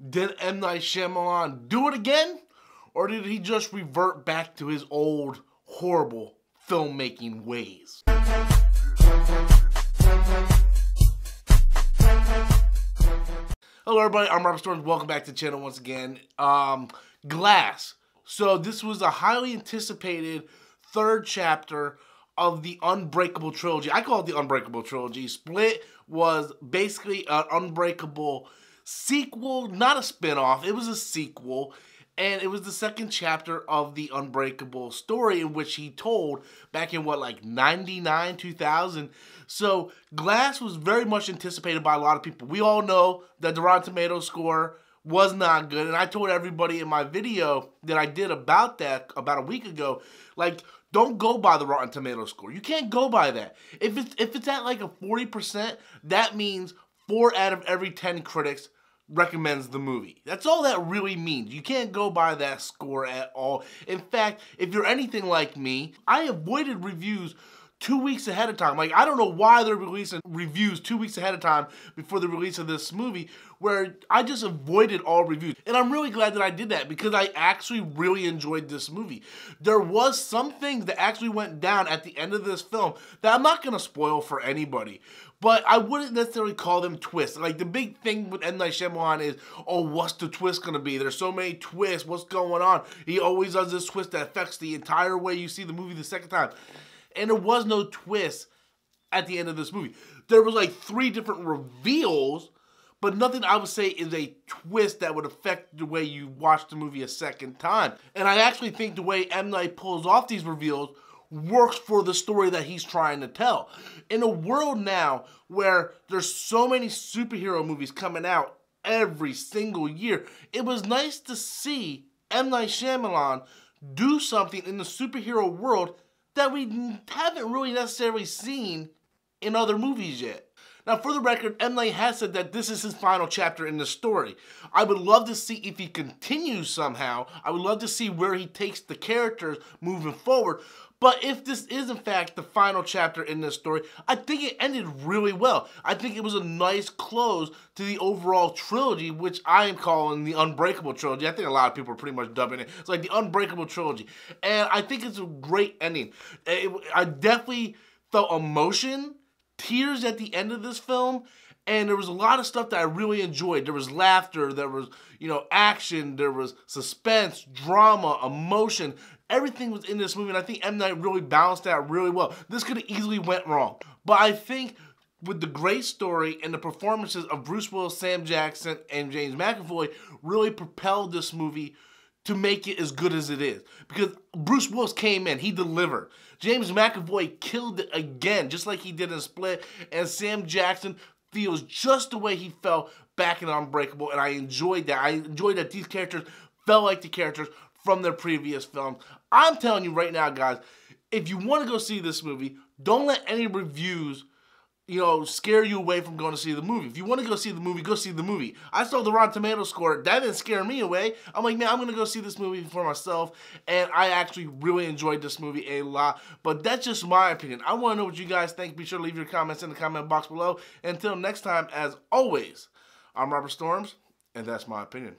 Did M. Night Shyamalan do it again? Or did he just revert back to his old, horrible filmmaking ways? Hello everybody, I'm Robert Storms. Welcome back to the channel once again. Glass. So this was a highly anticipated third chapter of the Unbreakable trilogy. I call it the Unbreakable trilogy. Split was basically an Unbreakable sequel, not a spin-off. It was a sequel. And it was the second chapter of the Unbreakable story in which he told back in, like 99, 2000. So Glass was very much anticipated by a lot of people. We all know that the Rotten Tomatoes score was not good. And I told everybody in my video that I did about that about a week ago, like, don't go by the Rotten Tomatoes score. You can't go by that. If it's at like a 40%, that means 4 out of every 10 critics recommends the movie. That's all that really means. You can't go by that score at all. In fact, if you're anything like me, I avoided reviews 2 weeks ahead of time. Like, I don't know why they're releasing reviews 2 weeks ahead of time before the release of this movie, where I just avoided all reviews. And I'm really glad that I did that because I actually really enjoyed this movie. There was some things that actually went down at the end of this film that I'm not going to spoil for anybody. But I wouldn't necessarily call them twists. Like, the big thing with M. Night Shyamalan is, oh, what's the twist going to be? There's so many twists. What's going on? He always does this twist that affects the entire way you see the movie the second time. And there was no twist at the end of this movie. There was like 3 different reveals, but nothing I would say is a twist that would affect the way you watch the movie a second time. And I actually think the way M. Night pulls off these reveals works for the story that he's trying to tell. In a world now where there's so many superhero movies coming out every single year, it was nice to see M. Night Shyamalan do something in the superhero world that we haven't really necessarily seen in other movies yet. Now, for the record, M. Night has said that this is his final chapter in the story. I would love to see if he continues somehow. I would love to see where he takes the characters moving forward. But if this is, in fact, the final chapter in this story, I think it ended really well. I think it was a nice close to the overall trilogy, which I am calling the Unbreakable trilogy. I think a lot of people are pretty much dubbing it. It's like the Unbreakable trilogy. And I think it's a great ending. I definitely felt emotion, tears at the end of this film, and there was a lot of stuff that I really enjoyed. There was laughter, there was, action, there was suspense, drama, emotion. Everything was in this movie, and I think M. Night really balanced that really well. This could have easily went wrong. But I think with the great story and the performances of Bruce Willis, Sam Jackson, and James McAvoy really propelled this movie to make it as good as it is. Because Bruce Willis came in, he delivered. James McAvoy killed it again, just like he did in Split, and Sam Jackson feels just the way he felt back in Unbreakable, and I enjoyed that. I enjoyed that these characters felt like the characters from their previous films. I'm telling you right now, guys, if you want to go see this movie, don't let any reviews, scare you away from going to see the movie. If you want to go see the movie, go see the movie. I saw the Rotten Tomatoes score. That didn't scare me away. I'm like, man, I'm going to go see this movie for myself. And I actually really enjoyed this movie a lot. But that's just my opinion. I want to know what you guys think. Be sure to leave your comments in the comment box below. Until next time, as always, I'm Robert Storms, and that's my opinion.